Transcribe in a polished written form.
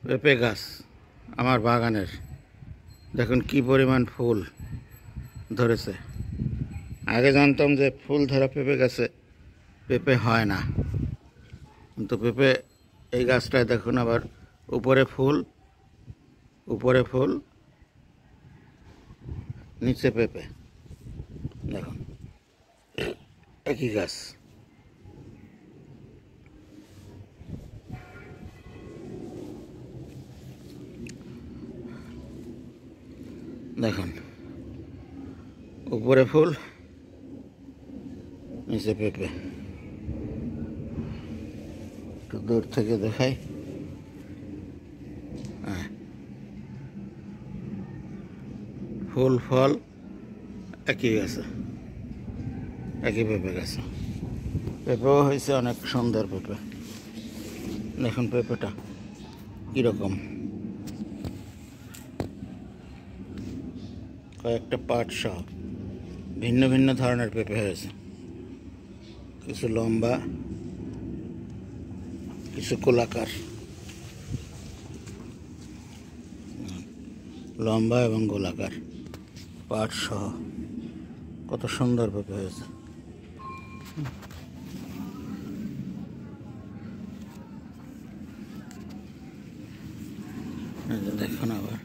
পেঁপে গাছ আমার বাগানের দেখুন কি পরিমাণ ফুল ধরেছে। আগে জানতাম যে ফুল ধরা পেঁপে গাছে পেঁপে হয় না, কিন্তু পেঁপে এই গাছটায় দেখুন আবার উপরে ফুল নিচে পেঁপে, দেখুন একই গাছ। দেখুন উপরে ফুল নিচে পেঁপে, একটু দূর থেকে দেখাই। ফুল ফল একই গাছে, একই পেঁপে গাছে। পেঁপেও হয়েছে অনেক সুন্দর পেঁপে। দেখুন পেঁপেটা কীরকম, কয়েকটা পাট সহ ভিন্ন ভিন্ন ধরনের পেঁপে হয়েছে। কিছু লম্বা, কিছু গোলাকার, লম্বা এবং গোলাকার পাট সহ কত সুন্দর পেঁপে হয়েছে। দেখুন আবার